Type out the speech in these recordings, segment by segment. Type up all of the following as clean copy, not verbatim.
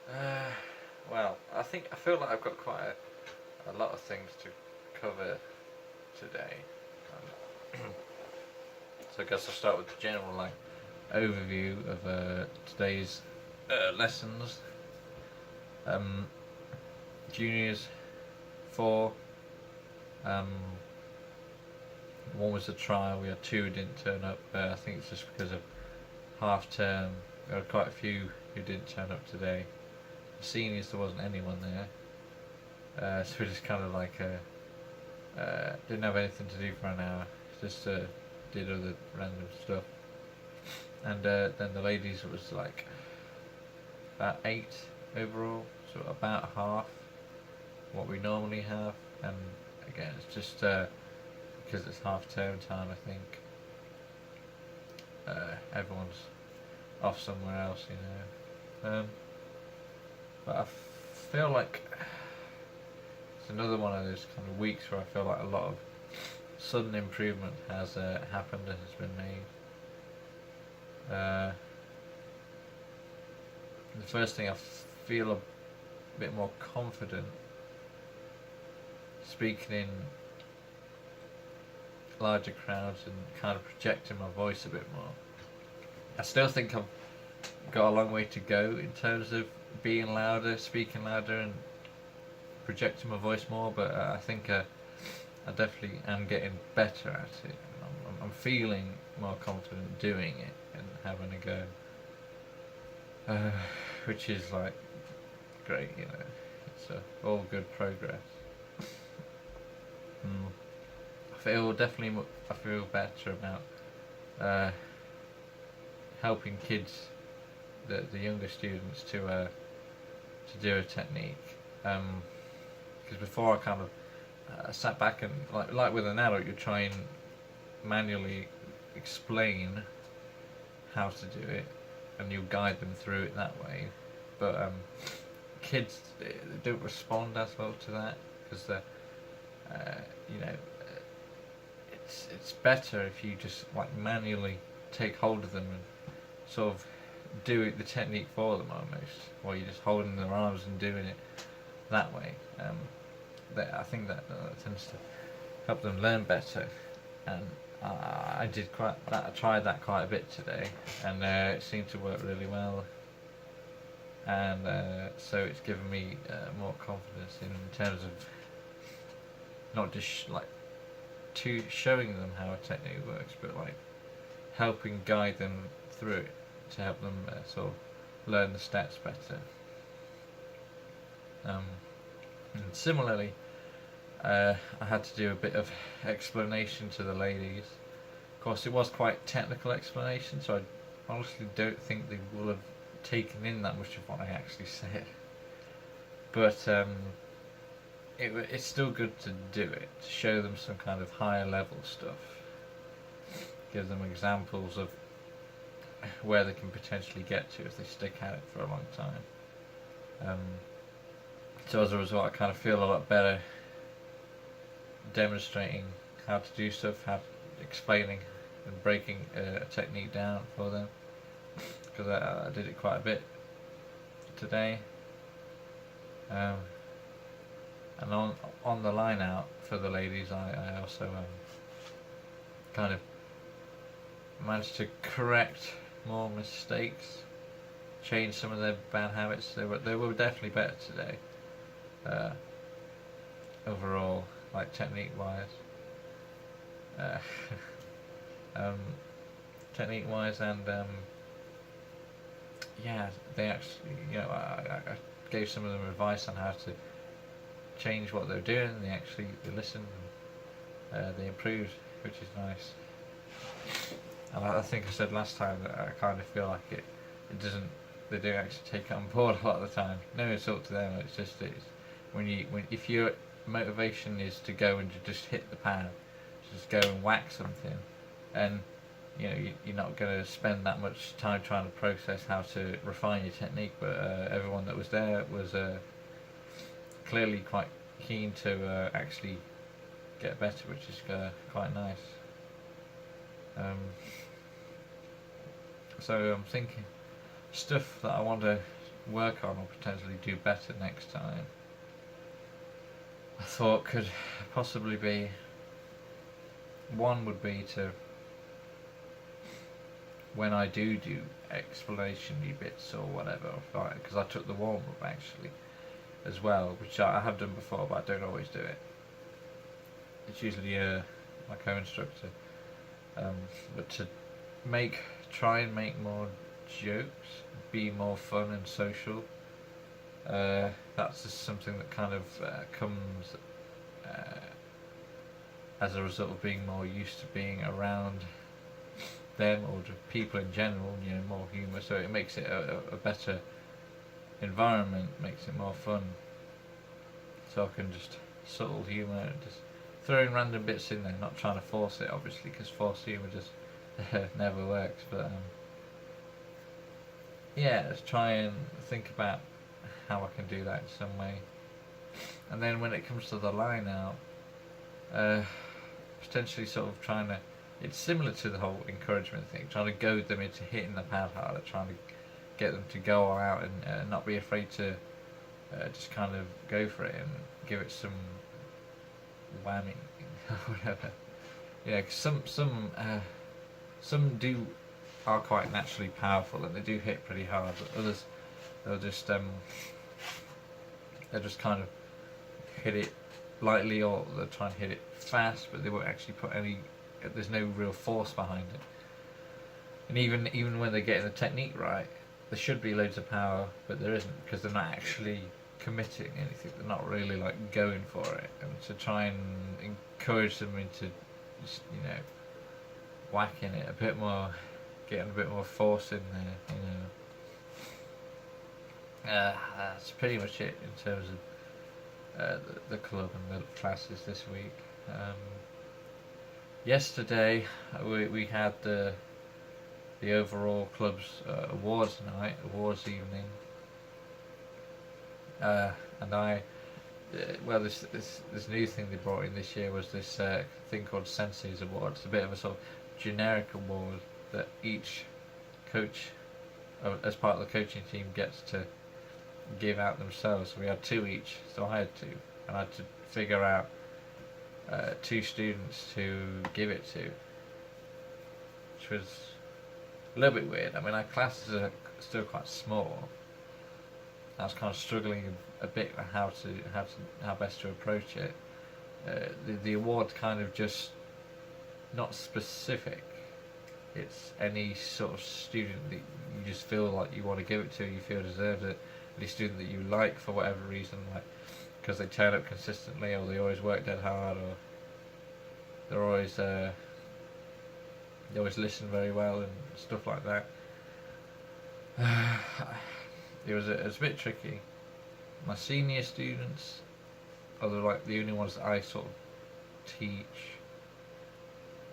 Uh, well, I feel like I've got quite a lot of things to cover today. Um, so I guess I'll start with the general overview of today's lessons. Um, Juniors 4. Um, One was a trial. We had two who didn't turn up. I think it's just because of half term. There were quite a few who didn't turn up today. The seniors, there wasn't anyone there. So we just kind of didn't have anything to do for an hour. Just did other random stuff. And then the ladies, it was like about 8 overall, so about half what we normally have. And again, it's just because it's half term time, I think. Everyone's off somewhere else, you know. But I feel like it's another one of those kind of weeks where I feel like a lot of sudden improvement has happened and has been made. The first thing, I feel a bit more confident speaking in larger crowds and kind of projecting my voice a bit more. I still think I've got a long way to go in terms of being louder, speaking louder, and projecting my voice more, but I think I definitely am getting better at it. I'm feeling more confident doing it and having a go, which is like great, you know. It's all good progress. I feel better about helping kids, the younger students, to do a technique. Because before I kind of sat back and like with an adult, you try and manually explain how to do it, and you guide them through it that way. But kids, they don't respond as well to that because they're you know, it's better if you just like manually take hold of them and sort of do it, the technique for them almost, while you're just holding their arms and doing it that way. I think that tends to help them learn better, and I did I tried that quite a bit today, and it seemed to work really well. And so it's given me more confidence in terms of not just showing them how a technique works, but like helping guide them through it to help them sort of learn the steps better. And similarly, I had to do a bit of explanation to the ladies. Of course, it was quite technical explanation, so I honestly don't think they will have taken in that much of what I actually said. But it's still good to do it, to show them some kind of higher level stuff. Give them examples of where they can potentially get to if they stick at it for a long time. So as a result, I kind of feel a lot better demonstrating how to do stuff, explaining and breaking a technique down for them, because I did it quite a bit today. And on the line out for the ladies, I also kind of managed to correct more mistakes, change some of their bad habits. They were definitely better today, overall, like technique wise. Technique wise, and yeah, they actually, you know, I gave some of them advice on how to change what they're doing. They listened, and they improved, which is nice. And I think I said last time that I kind of feel like it doesn't, they don't actually take it on board a lot of the time. No, it's up to them. It's just if your motivation is to go and just hit the pan, just go and whack something, and you know you're not going to spend that much time trying to process how to refine your technique. But everyone that was there was clearly quite keen to actually get better, which is quite nice. So I'm thinking stuff that I want to work on or potentially do better next time, I thought could possibly be, one would be to, when I do explanation-y bits or whatever, because I took the warm-up actually as well, which I have done before, but I don't always do it. It's usually my co-instructor. But to try and make more jokes, be more fun and social. That's just something that kind of comes as a result of being more used to being around them or just people in general. More humour, so it makes it a better environment, makes it more fun. So I can just subtle humour and just throwing random bits in there, not trying to force it, obviously, because forced humour just never works. But yeah, let's try and think about how I can do that in some way. And then when it comes to the line out, potentially sort of trying to, it's similar to the whole encouragement thing, trying to goad them into hitting the pad harder, trying to get them to go all out and not be afraid to just kind of go for it and give it some whammy or whatever. Yeah, cause some are quite naturally powerful and they do hit pretty hard, but others they'll just kind of hit it lightly, or they'll try and hit it fast, but they won't actually put any. There's no real force behind it. And even when they're getting the technique right, there should be loads of power, but there isn't, because they're not actually committing anything. They're not really like going for it. And to try and encourage them into just, whacking it a bit more, getting a bit more force in there. That's pretty much it in terms of the club and the classes this week. Yesterday we had the overall club's awards night, awards evening, and this new thing they brought in this year was this thing called Sensei's Award. It's a bit of a sort of generic award that each coach, as part of the coaching team, gets to give out themselves. So we had two each, so I had two, and I had to figure out two students to give it to, which was a little bit weird. I mean, our classes are still quite small. I was kind of struggling a bit with how best to approach it. The award's kind of just not specific. It's any sort of student that you just feel like you want to give it to, you feel deserves it. Any student that you like for whatever reason, like because they turn up consistently, or they always work dead hard, or they always listen very well and stuff like that. It was a bit tricky. My senior students are the only ones that I sort of teach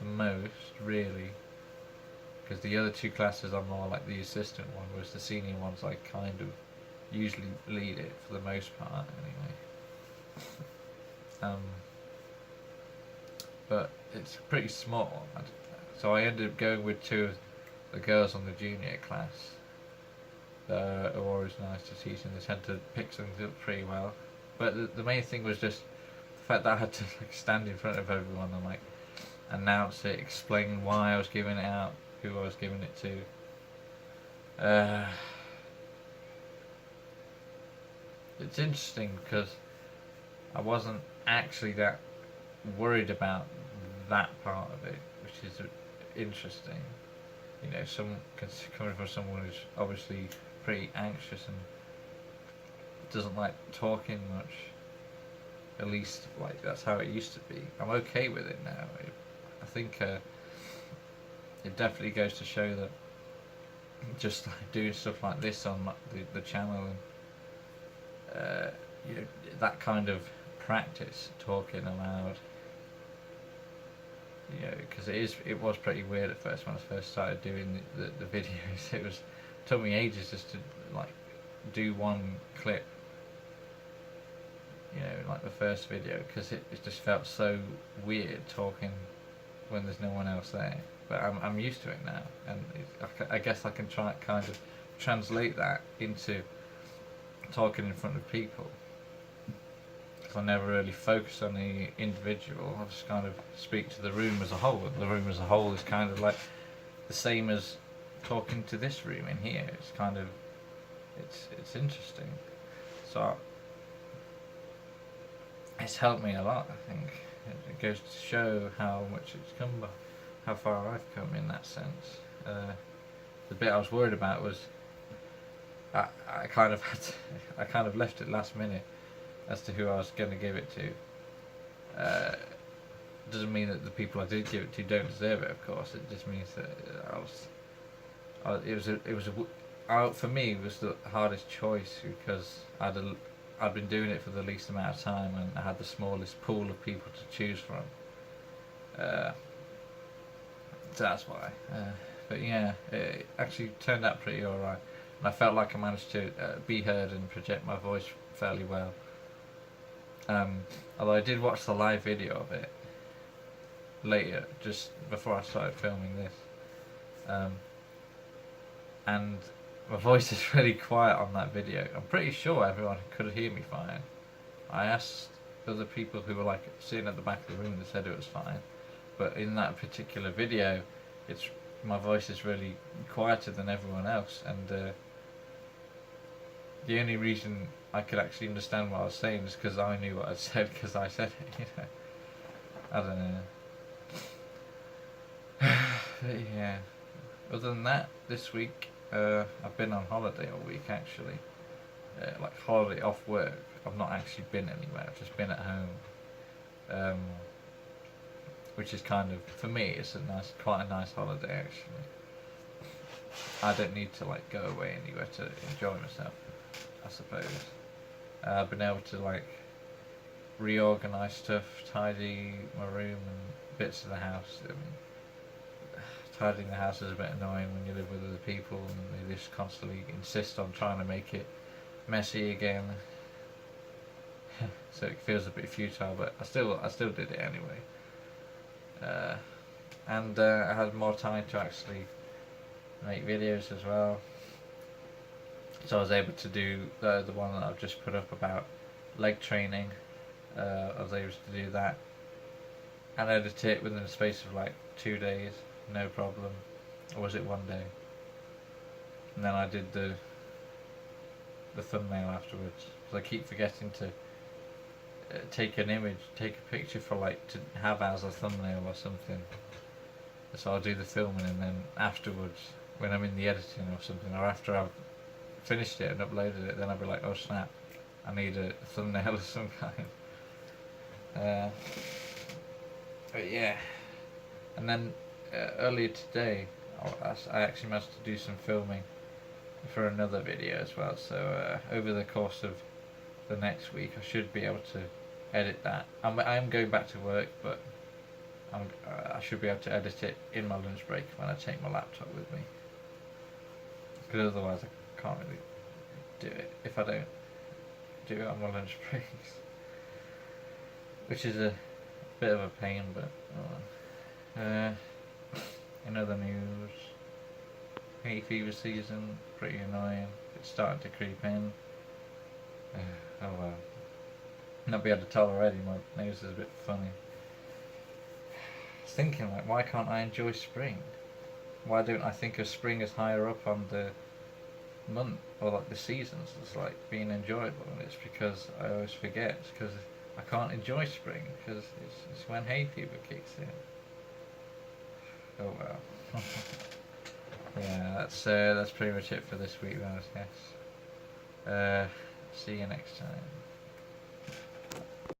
the most, really, because the other two classes I'm more like the assistant one, whereas the senior ones I kind of usually lead it for the most part anyway. But it's pretty small, so I ended up going with two of the girls on the junior class. Are always nice to teach, and they tend to pick things up pretty well. But the main thing was just the fact that I had to stand in front of everyone and announce it, explain why I was giving it out, who I was giving it to. It's interesting because I wasn't actually that worried about that part of it, which is interesting. Coming from someone who's obviously pretty anxious and doesn't like talking much. At least, that's how it used to be. I'm okay with it now. I think it definitely goes to show that just doing stuff like this on the channel and that kind of practice, talking aloud. Because it was pretty weird at first when I first started doing the videos. It took me ages just to do one clip, like the first video, because it just felt so weird talking when there's no one else there. But I'm used to it now, and I guess I can try kind of translate that into talking in front of people. Because I never really focus on the individual. I just kind of speak to the room as a whole. And the room as a whole is kind of like the same as talking to this room in here. It's kind of, it's interesting. So it's helped me a lot, I think. It goes to show how much it's come by, how far I've come in that sense. The bit I was worried about was I kind of had to, I kind of left it last minute as to who I was going to give it to. Doesn't mean that the people I did give it to don't deserve it, of course. It just means that for me it was the hardest choice because I'd been doing it for the least amount of time and I had the smallest pool of people to choose from. So that's why. But yeah, it actually turned out pretty alright. And I felt like I managed to be heard and project my voice fairly well. Although I did watch the live video of it later, just before I started filming this. And my voice is really quiet on that video. I'm pretty sure everyone could hear me fine. I asked other people who were like sitting at the back of the room, they said it was fine. But in that particular video, my voice is really quieter than everyone else, and the only reason I could actually understand what I was saying is because I knew what I said, because I said it, you know. I don't know. But yeah. Other than that, this week, I've been on holiday all week actually. Like holiday off work. I've not actually been anywhere, I've just been at home. Which is kind of, for me, it's quite a nice holiday actually. I don't need to like go away anywhere to enjoy myself, I suppose. I've been able to like reorganise stuff, tidy my room and bits of the house. I mean, tidying the house is a bit annoying when you live with other people and they just constantly insist on trying to make it messy again. So it feels a bit futile, but I still did it anyway. And I had more time to actually make videos as well. So I was able to do the one that I've just put up about leg training. I was able to do that and edit it within the space of like 2 days, no problem. Or was it 1 day? And then I did the thumbnail afterwards. So I keep forgetting to take an image, take a picture for like to have as a thumbnail or something. So I'll do the filming and then afterwards, when I'm in the editing or something, or after I've finished it and uploaded it, then I'll be like, oh snap, I need a thumbnail of some kind. But yeah, and then earlier today I actually managed to do some filming for another video as well, so over the course of the next week I should be able to edit that. I'm going back to work, but I should be able to edit it in my lunch break when I take my laptop with me, because otherwise I can't really do it if I don't do it on my lunch breaks, which is a bit of a pain. But in other news, hay fever season, pretty annoying. It's starting to creep in. Oh well. Not be able to tell already, my nose is a bit funny. I was thinking, like, why can't I enjoy spring? Why don't I think of spring as higher up on the month, or like the seasons, as like being enjoyable? And it's because I always forget, because I can't enjoy spring, because it's when hay fever kicks in. Oh well. Yeah, that's pretty much it for this week then, I guess. See you next time.